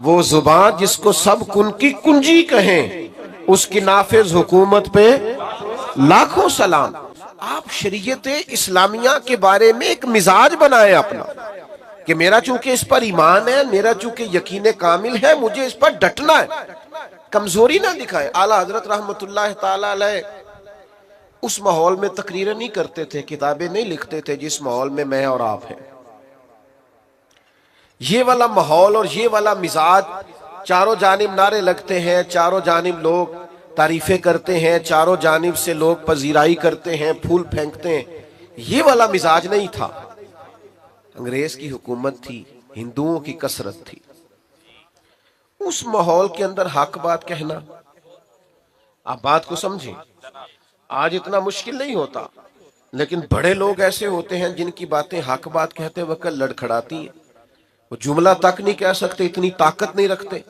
वो जुबान जिसको सब कुन की कुंजी कहें, उसकी नाफिज हुकूमत पे लाखों सलाम। आप शरीयत इस्लामिया के बारे में एक मिजाज बनाए अपना कि मेरा चूंकि इस पर ईमान है, मेरा चूंकि यकीन कामिल है, मुझे इस पर डटना है, कमजोरी ना दिखाए। आला हजरत रहमतुल्लाह ताला अलैह उस माहौल में तकरीरें नहीं करते थे, किताबें नहीं लिखते थे जिस माहौल में मैं और आप हैं। ये वाला माहौल और ये वाला मिजाज, चारों जानिब नारे लगते हैं, चारों जानिब लोग तारीफें करते हैं, चारों जानिब से लोग पजीराई करते हैं, फूल फेंकते हैं, ये वाला मिजाज नहीं था। अंग्रेज की हुकूमत थी, हिंदुओं की कसरत थी। उस माहौल के अंदर हक बात कहना, आप बात को समझें, आज इतना मुश्किल नहीं होता, लेकिन बड़े लोग ऐसे होते हैं जिनकी बातें हक बात कहते वक्त लड़खड़ाती हैं। वो जुमला तक नहीं कह सकते, इतनी ताकत नहीं रखते।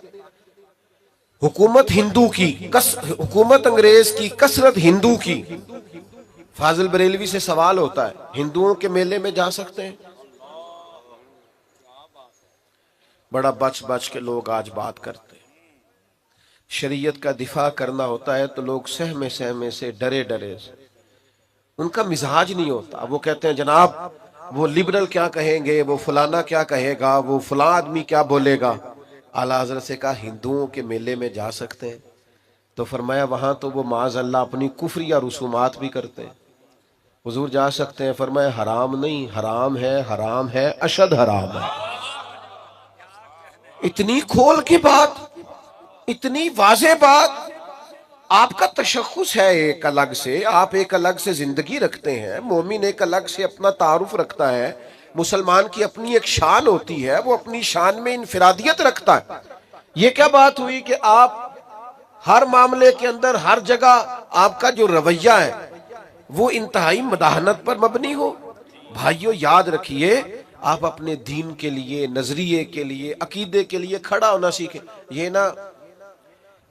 हुकूमत हिंदू की हुकूमत अंग्रेज की, कसरत हिंदू की। फाजिल बरेलवी से सवाल होता है, हिंदुओं के मेले में जा सकते हैं? बड़ा बच बच के लोग आज बात करते हैं। शरीयत का दिफा करना होता है तो लोग सहमे सहमे से, डरे डरे से, उनका मिजाज नहीं होता। वो कहते हैं जनाब वो लिबरल क्या कहेंगे, वो फलाना क्या कहेगा, वो फला आदमी क्या बोलेगा। आला हज़रत से कहा हिंदुओं के मेले में जा सकते हैं? तो फरमाया वहां तो वो माज अल्लाह अपनी कुफरी या रसूमात भी करते हैं। हुजूर जा सकते हैं? फरमाया हराम नहीं, हराम है, हराम है, अशद हराम है। इतनी खोल की बात, इतनी वाज़े बात। आपका तशख़्ख़ुस है एक अलग से, आप एक अलग से जिंदगी रखते हैं, मोमिन एक अलग से अपना तारुफ रखता है, मुसलमान की अपनी एक शान होती है, वो अपनी शान में इनफिरादियत रखता है। ये क्या बात हुई कि आप हर मामले के अंदर, हर जगह आपका जो रवैया है वो इंतहाई मदाहनत पर मबनी हो? भाइयों याद रखिए, आप अपने दीन के लिए, नजरिए के लिए, अकीदे के लिए खड़ा होना सीखें। ये ना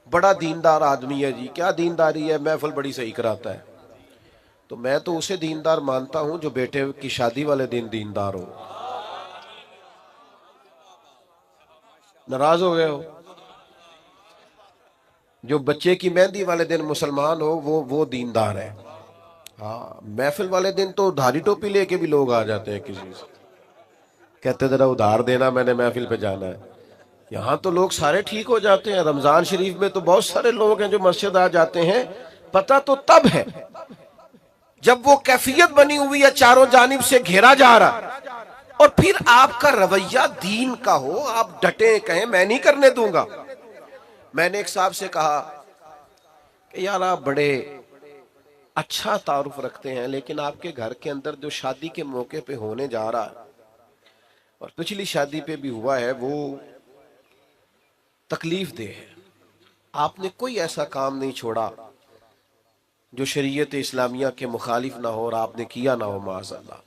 बड़ा दीनदार आदमी है जी, क्या दीनदारी है, महफिल बड़ी सही कराता है, तो मैं तो उसे दीनदार मानता हूं जो बेटे की शादी वाले दिन दीनदार हो। नाराज हो गए हो? जो बच्चे की मेहंदी वाले दिन मुसलमान हो, वो दीनदार है। हाँ, महफिल वाले दिन तो उधारी टोपी लेके भी लोग आ जाते हैं किसी से, कहते जरा उधार देना, मैंने महफिल पे जाना है। यहाँ तो लोग सारे ठीक हो जाते हैं। रमजान शरीफ में तो बहुत सारे लोग हैं जो मस्जिद आ जाते हैं। पता तो तब है जब वो कैफियत बनी हुई है, चारों जानिब से घेरा जा रहा, और फिर आपका रवैया दीन का हो, आप डटे कहें मैं नहीं करने दूंगा। मैंने एक साहब से कहा कि यार आप बड़े अच्छा तारुफ रखते हैं, लेकिन आपके घर के अंदर जो शादी के मौके पे होने जा रहा है और पिछली शादी पे भी हुआ है, वो तकलीफ दे है। आपने कोई ऐसा काम नहीं छोड़ा जो शरीयत इस्लामिया के मुखालिफ ना हो और आपने किया ना हो, माज़अल्लाह।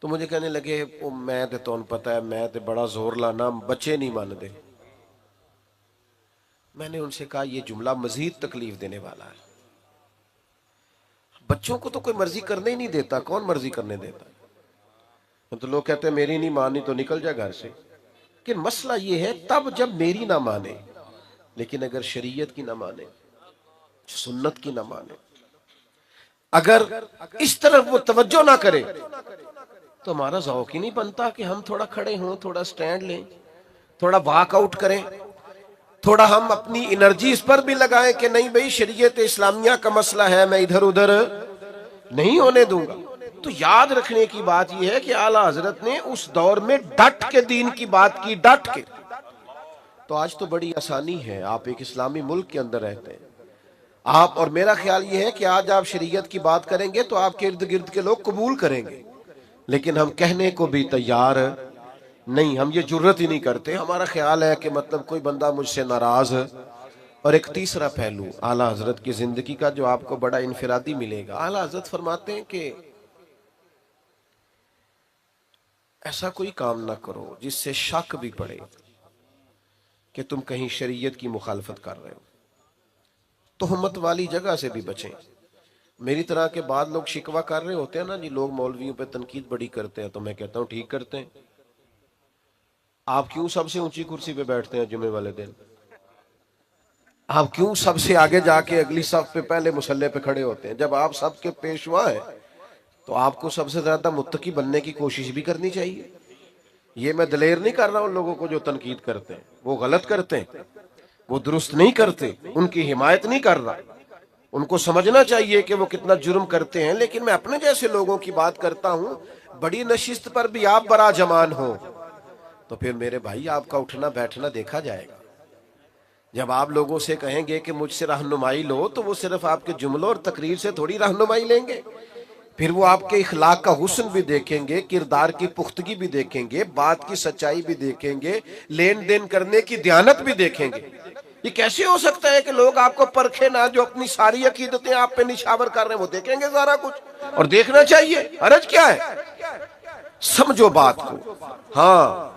तो मुझे कहने लगे ओ मैं तो पता है, मैं तो बड़ा जोर लाना, बच्चे नहीं मानते। मैंने उनसे कहा यह जुमला मजीद तकलीफ देने वाला है। बच्चों को तो कोई मर्जी करने ही नहीं देता, कौन मर्जी करने देता? तो लोग कहते हैं मेरी नहीं मानी तो निकल जा घर से। कि मसला ये है तब जब मेरी ना माने, लेकिन अगर शरीयत की ना माने, सुन्नत की ना माने, अगर इस तरफ वो तवज्जो ना करे, तो हमारा ज़ौक ही नहीं बनता कि हम थोड़ा खड़े हों, थोड़ा स्टैंड लें, थोड़ा वॉकआउट करें, थोड़ा हम अपनी एनर्जी इस पर भी लगाएं कि नहीं भाई शरीयत इस्लामिया का मसला है, मैं इधर उधर नहीं होने दूंगा। तो याद रखने की बात यह है कि आला हजरत ने उस दौर में डट के दीन की बात की, डट के। तो आज तो बड़ी आसानी है, आप एक इस्लामी मुल्क के अंदर रहते हैं, आप और मेरा ख्याल यह है कि आज आप शरीयत की बात करेंगे तो आपके इर्द गिर्द के लोग कबूल करेंगे, लेकिन हम कहने को भी तैयार नहीं, हम ये जुर्रत ही नहीं करते। हमारा ख्याल है कि मतलब कोई बंदा मुझसे नाराज है। और एक तीसरा पहलू आला हजरत की जिंदगी का जो आपको बड़ा इनफिरादी मिलेगा, आला हजरत फरमाते हैं कि ऐसा कोई काम ना करो जिससे शक भी पड़े कि तुम कहीं शरीयत की मुखालफत कर रहे हो। तोहमत वाली जगह से भी बचें। मेरी तरह के बाद लोग शिकवा कर रहे होते हैं ना जी, लोग मौलवियों पे तनकीद बड़ी करते हैं, तो मैं कहता हूं ठीक करते हैं, आप क्यों सबसे ऊंची कुर्सी पे बैठते हैं जुमे वाले दिन? आप क्यों सबसे आगे जाके अगली सफ पे पहले मुसल्ले पे खड़े होते हैं? जब आप सबके पेशवा हैं तो आपको सबसे ज्यादा मुत्तकी बनने की कोशिश भी करनी चाहिए। ये मैं दलेर नहीं कर रहा उन लोगों को जो तनकीद करते हैं, वो गलत करते हैं, वो दुरुस्त नहीं करते, उनकी हिमायत नहीं कर रहा। उनको समझना चाहिए कि वो कितना जुर्म करते हैं, लेकिन मैं अपने जैसे लोगों की बात करता हूं। बड़ी नशिस्त पर भी आप बड़ा जमान हो तो फिर मेरे भाई आपका उठना बैठना देखा जाएगा। जब आप लोगों से कहेंगे कि मुझसे रहनुमाई लो, तो वो सिर्फ आपके जुमलों और तकरीर से थोड़ी रहनुमाई लेंगे। फिर वो आपके इखलाक का हुस्न भी देखेंगे, किरदार की पुख्तगी भी देखेंगे, बात की सच्चाई भी देखेंगे, लेन देन करने की दयानत भी देखेंगे। ये कैसे हो सकता है कि लोग आपको परखे ना, जो अपनी सारी अकीदतें आप पे निछावर कर रहे हैं वो देखेंगे सारा कुछ। और देखना चाहिए, हरज क्या है? समझो बात को। हाँ,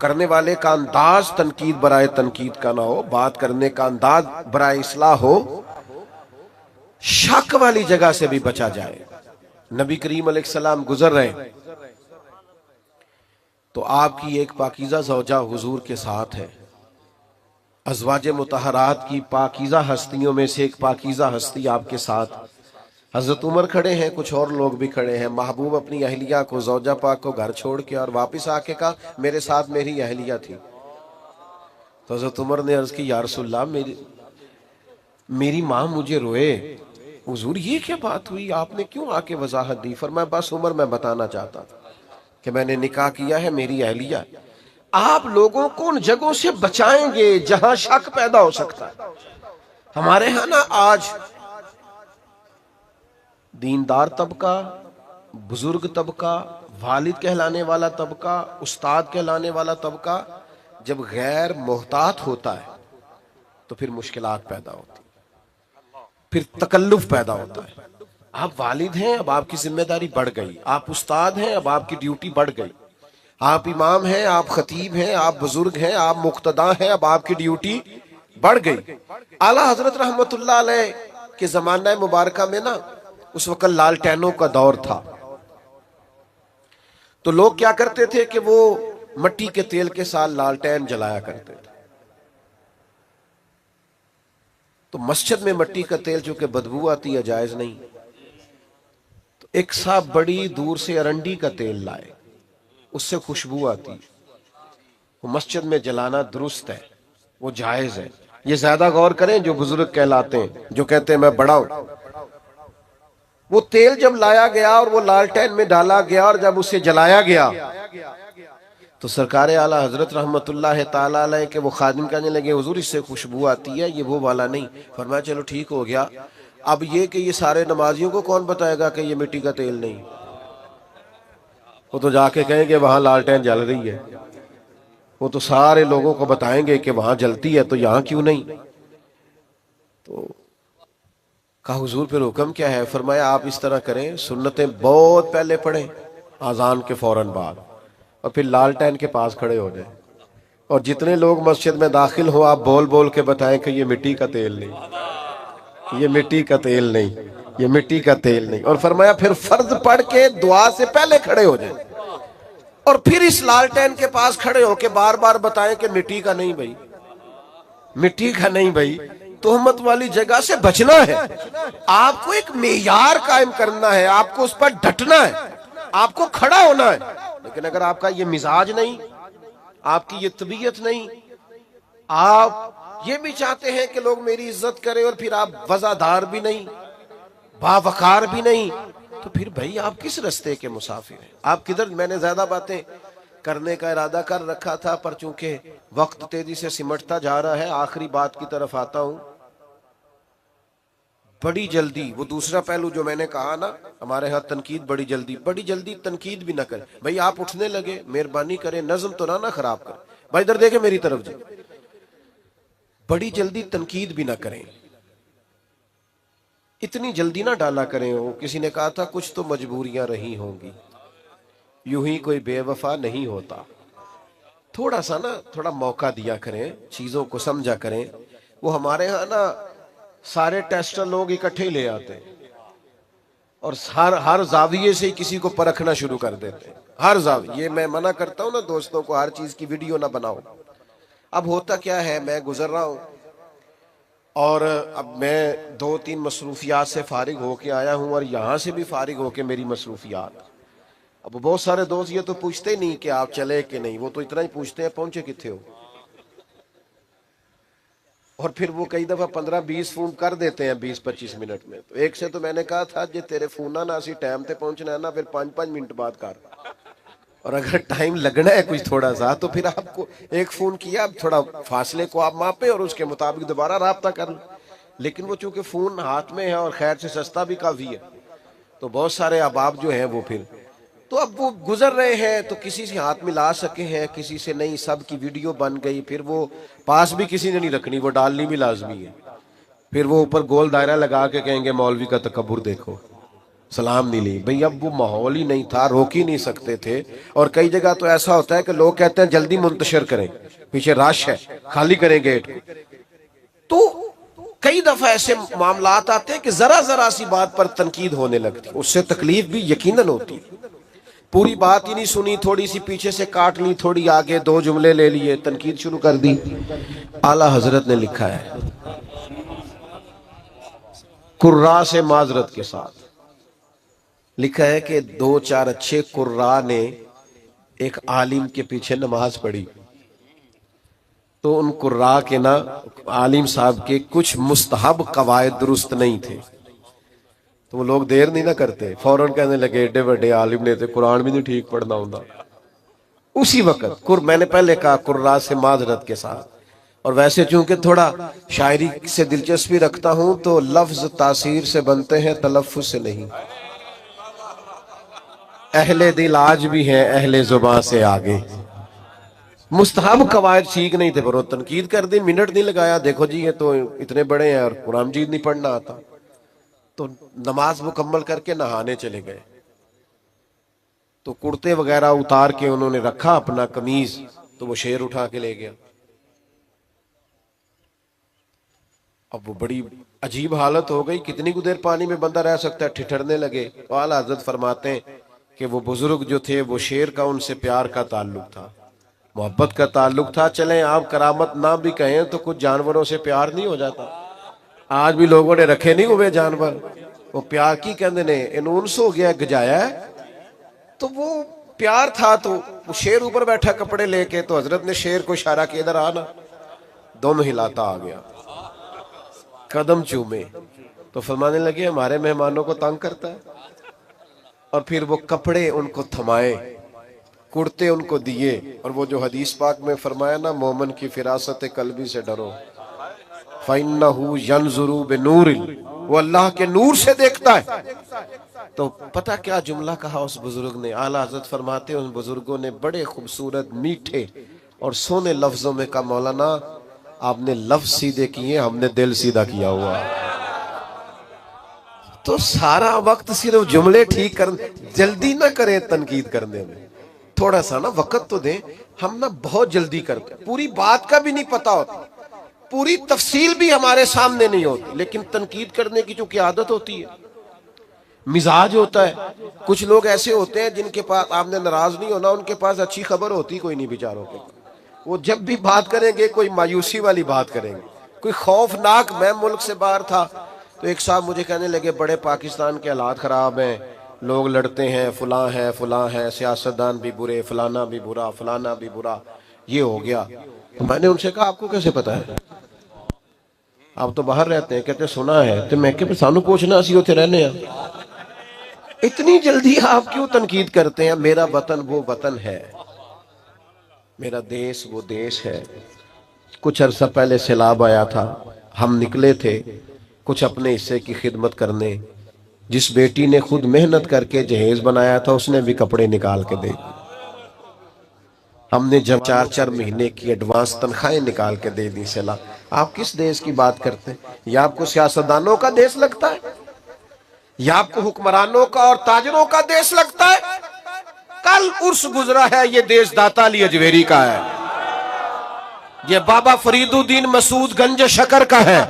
करने वाले का अंदाज तनकीद बराए तनकीद का ना हो, बात करने का अंदाज बराए इस्लाह हो, शक वाली जगह से भी बचा जाए। नबी करीम अलैहिस्सलाम गुजर रहे तो आपकी एक पाकीज़ा ज़ौजा हुजूर के साथ है। अज़वाजे मुतहरात की पाकीज़ा हस्तियों में से एक पाकीज़ा हस्ती आपके साथ। हजरत उमर खड़े हैं, कुछ और लोग भी खड़े हैं। महबूब अपनी अहलिया को, ज़ौजा पाक को घर छोड़ के और वापस आके कहा मेरे साथ मेरी अहलिया थी। तो हजरत उमर ने अर्ज की या रसूलल्लाह, मेरी माँ मुझे रोए। हुजूर ये क्या बात हुई, आपने क्यों आके वजाहत दी? फरमाया बस उमर मैं बताना चाहता था कि मैंने निकाह किया है, मेरी अहलिया। आप लोगों को उन जगहों से बचाएंगे जहां शक पैदा हो सकता है। हमारे यहां ना आज दीनदार तबका, बुजुर्ग तबका, वालिद कहलाने वाला तबका, उस्ताद कहलाने वाला तबका जब गैर मोहतात होता है तो फिर मुश्किलात पैदा होती, फिर तकल्लुफ पैदा होता है। आप वालिद हैं, अब आपकी जिम्मेदारी बढ़ गई। आप उस्ताद हैं, अब आपकी ड्यूटी बढ़ गई। आप इमाम हैं, आप खतीब हैं, आप बुजुर्ग हैं, आप मुक्तदा हैं, अब आपकी ड्यूटी बढ़ गई। आला हजरत रहमतुल्लाह अलैह के जमाना मुबारका में ना उस वक्त लालटेनों का दौर था। तो लोग क्या करते थे कि वो मट्टी के तेल के साथ लालटेन जलाया करते थे। तो मस्जिद में मट्टी का तेल चूंकि बदबू आती है, जायज नहीं, तो एक साहब बड़ी दूर से अरंडी का तेल लाए, उससे खुशबू आती है। वो मस्जिद में जलाना दुरुस्त है, वो जायज है। ये ज्यादा गौर करें जो बुजुर्ग कहलाते हैं, जो कहते हैं मैं बड़ा हूं। वो तेल जब लाया गया और वो लालटेन में डाला गया और जब उसे जलाया गया तो सरकार आला हजरत रहमतुल्लाह ताला अलैह के वो खादिम कहने लगे हुजूर इससे खुशबू आती है, ये वो वाला नहीं। फरमाया चलो ठीक हो गया। अब ये कि ये सारे नमाजियों को कौन बताएगा कि ये मिट्टी का तेल नहीं? वो तो जाके कहेंगे वहां लालटेन जल रही है, वो तो सारे लोगों को बताएंगे कि वहां जलती है तो यहां क्यों नहीं। तो कहा हुजूर फिर हुक्म क्या है? फरमाया आप इस तरह करें, सुन्नतें बहुत पहले पढ़ें आजान के फौरन बाद, और फिर लालटेन के पास खड़े हो जाए, और जितने लोग मस्जिद में दाखिल हो आप बोल बोल के बताएं कि ये मिट्टी का तेल नहीं, ये मिट्टी का तेल नहीं, ये मिट्टी का तेल नहीं। और फरमाया फिर फर्ज पढ़ के दुआ से पहले खड़े हो जाए और फिर इस लालटेन के पास खड़े होके बार बार बताएं कि मिट्टी का नहीं भाई, मिट्टी का नहीं भाई। तोहमत वाली जगह से बचना है। आपको एक मेयार कायम करना है, आपको उस पर डटना है, आपको खड़ा होना है। लेकिन अगर आपका ये मिजाज नहीं, आपकी ये तबीयत नहीं, आप ये भी चाहते हैं कि लोग मेरी इज्जत करें और फिर आप वजादार भी नहीं, बावकार भी नहीं, तो फिर भाई आप किस रास्ते के मुसाफिर हैं? आप किधर? मैंने ज्यादा बातें करने का इरादा कर रखा था, पर चूंकि वक्त तेजी से सिमटता जा रहा है, आखिरी बात की तरफ आता हूं। बड़ी जल्दी वो दूसरा पहलू जो मैंने कहा ना, हमारे यहाँ तनकीद बड़ी जल्दी तनकीद भी ना करें। भाई आप उठने लगे, मेहरबानी करें, नज्म तो ना खराब करें। भाई इधर देखे मेरी तरफ जी, बड़ी जल्दी तनकीद भी ना करें, इतनी जल्दी ना डाला करें। वो किसी ने कहा था कुछ तो मजबूरियां रही होंगी, यूं ही कोई बेवफा नहीं होता। थोड़ा सा ना, थोड़ा मौका दिया करें, चीजों को समझा करें। वो हमारे यहाँ ना सारे टेस्टर लोग इकट्ठे ही ले आते हैं, और हर जाविये से किसी को परखना शुरू कर देते हैं। हर जाविये, ये मैं मना करता हूं ना दोस्तों को, हर चीज की वीडियो ना बनाओ। अब होता क्या है, मैं गुजर रहा हूं और अब मैं 2-3 मसरूफियात से फारिग होके आया हूं और यहां से भी फारिग होके मेरी मसरूफियात। अब बहुत सारे दोस्त ये तो पूछते नहीं कि आप चले कि नहीं, वो तो इतना ही पूछते हैं पहुंचे कितने हो। और फिर वो कई दफा 15-20 फोन कर देते हैं 20-25 मिनट में। तो एक से तो मैंने कहा था जे तेरे फोन ना असी टाइम पे पहुंचना है ना, फिर 5-5 मिनट बाद कर, और अगर टाइम लगना है कुछ थोड़ा सा तो फिर आपको एक फोन किया, अब थोड़ा फासले को आप मापे और उसके मुताबिक दोबारा राब्ता कर लो। लेकिन वो चूंकि फोन हाथ में है और खैर से सस्ता भी काफी है, तो बहुत सारे अहबाब जो हैं वो फिर तो अब वो गुजर रहे हैं, तो किसी से हाथ मिला सके हैं, किसी से नहीं, सब की वीडियो बन गई। फिर वो पास भी किसी ने नहीं रखनी, वो डालनी भी लाजमी है। फिर वो ऊपर गोल दायरा लगा के कहेंगे मौलवी का तकब्बुर देखो, सलाम नहीं ली। भाई अब वो माहौल ही नहीं था, रोक ही नहीं सकते थे। और कई जगह तो ऐसा होता है कि लोग कहते हैं जल्दी मुंतशिर करें, पीछे रश है, खाली करें गेट को। तो कई दफा ऐसे मामलात आते हैं कि जरा जरा सी बात पर तनकीद होने लगती, उससे तकलीफ भी यकीनन होती। पूरी बात ही नहीं सुनी, थोड़ी सी पीछे से काट ली, थोड़ी आगे 2 जुमले ले लिए, तनकीद शुरू कर दी। आला हजरत ने लिखा है कुर्रा से माजरत के साथ, लिखा है कि 2-4 अच्छे कुर्रा ने एक आलिम के पीछे नमाज पढ़ी, तो उन कुर्रा के ना आलिम साहब के कुछ मुस्तहब कवायद दुरुस्त नहीं थे। तो वो लोग देर नहीं ना करते, फौरन कहने लगे एडे बड़े आलिम ने तो कुरान भी नहीं ठीक पढ़ना होता। उसी वक्त मैंने पहले कहा कुर्रा से माजरत के साथ। और वैसे चूंकि थोड़ा शायरी से दिलचस्पी रखता हूं तो लफ्ज तासीर से बनते हैं, तलफ्फुज से नहीं। अहले दिल आज भी हैं अहले जुबान से आगे। मुस्तहब कवायद ठीक नहीं थे, पर वो तनकीद कर दी, मिनट नहीं लगाया। देखो जी ये तो इतने बड़े हैं और कुरान मजीद नहीं पढ़ना आता। तो नमाज मुकम्मल करके नहाने चले गए, तो कुर्ते वगैरह उतार के उन्होंने रखा अपना कमीज, तो वो शेर उठा के ले गया। अब वो बड़ी अजीब हालत हो गई, कितनी कुछ देर पानी में बंदा रह सकता है, ठिठरने लगे। तो आला हज़रत फरमाते हैं कि वो बुजुर्ग जो थे, वो शेर का उनसे प्यार का ताल्लुक था, मोहब्बत का ताल्लुक था। चलें आप करामत ना भी कहें तो कुछ जानवरों से प्यार नहीं हो जाता। आज भी लोगों ने रखे नहीं हुए जानवर, वो प्यार की कहते ने इनूंस हो गया, गजाया है, तो वो प्यार था। तो वो शेर ऊपर बैठा कपड़े लेके, तो हजरत ने शेर को इशारा किया इधर आना, दोनों हिलाता आ गया, कदम चूमे। तो फरमाने लगे हमारे मेहमानों को तंग करता है। और फिर वो कपड़े उनको थमाए, कुर्ते उनको दिए, और वो जो हदीस पाक में फरमाया ना, मोमन की फिरासत कल्बी से डरो, फइन्नहु यंजुरु बिनूरिल, वो अल्लाह के नूर से देखता है। तो पता क्या जुमला कहा उस बुजुर्ग ने। आला हज़रत फरमाते उन बुजुर्गों ने बड़े खूबसूरत मीठे और सोने लफ्जों में कहा, मौलाना आपने लफ्ज सीधे किए, हमने दिल सीधा किया हुआ। तो सारा वक्त सिर्फ जुमले ठीक कर, जल्दी ना करें तनकीद करने में, थोड़ा सा ना वक्त तो दें। हम ना बहुत जल्दी करते, पूरी बात का भी नहीं पता होता, पूरी तफसील भी हमारे सामने नहीं होती, लेकिन तनकीद करने की जो की आदत होती है, मिजाज होता है। कुछ लोग ऐसे होते हैं जिनके पास, आपने नाराज नहीं होना, उनके पास अच्छी खबर होती कोई नहीं बेचारों के। वो जब भी बात करेंगे कोई मायूसी वाली बात करेंगे, कोई खौफनाक। मैं मुल्क से बाहर था तो एक साहब मुझे कहने लगे बड़े पाकिस्तान के हालात खराब हैं, लोग लड़ते हैं, फलां है, सियासतदान भी बुरे, फलाना भी बुरा, फलाना भी बुरा, ये हो गया। तो मैंने उनसे कहा आपको कैसे पता है, आप तो बाहर रहते हैं। कहते सुना है। तो मैं क्या सानू पूछना, असी उथे रहने हैं। इतनी जल्दी आप क्यों तनकीद करते हैं? मेरा वतन वो वतन है, मेरा देश वो देश है। कुछ अरसा पहले सैलाब आया था, हम निकले थे कुछ अपने हिस्से की खिदमत करने। जिस बेटी ने खुद मेहनत करके जहेज बनाया था, उसने भी कपड़े निकाल के दे दिए। हमने जब 4-4 महीने की एडवांस तनख्वाहें निकाल के दे दी। सैलाब, आप किस देश की बात करते हैं? या आपको सियासतदानों का देश लगता है, या आपको हुक्मरानों का और ताजरों का देश लगता है? कल उर्स गुजरा है, ये देश दाता अली अजमेरी का है, ये बाबा फरीदुद्दीन मसूद गंज शकर का है,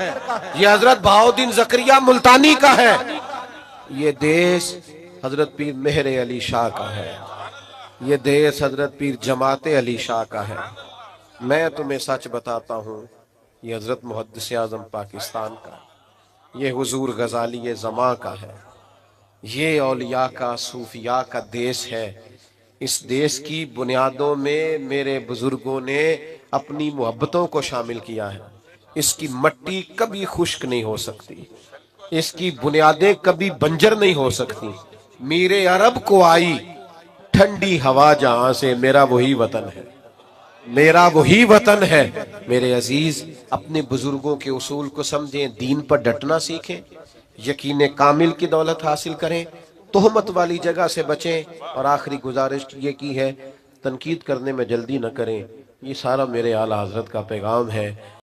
ये हजरत बहाउद्दीन जकरिया मुल्तानी का है। ये देश हजरत पीर मेहर अली शाह का है, ये देश हजरत पीर जमाते अली शाह का है। मैं तुम्हें सच बताता हूँ, ये हजरत मुहद्दिस आज़म पाकिस्तान का, ये हुजूर गजाली ज़मा का है, ये औलिया का सूफिया का देश है। इस देश की बुनियादों में मेरे बुजुर्गों ने अपनी मोहब्बतों को शामिल किया है। इसकी मट्टी कभी खुश्क नहीं हो सकती, इसकी बुनियादें कभी बंजर नहीं हो सकती। मीरे अरब को आई ठंडी हवा जहां से, मेरा वही वतन है, मेरा वही वतन है। मेरे अजीज, अपने बुजुर्गों के उसूल को समझें, दीन पर डटना सीखें, यकीन कामिल की दौलत हासिल करें, तोहमत वाली जगह से बचें। और आखिरी गुजारिश ये की है, तनकीद करने में जल्दी न करें। ये सारा मेरे आला हजरत का पैगाम है।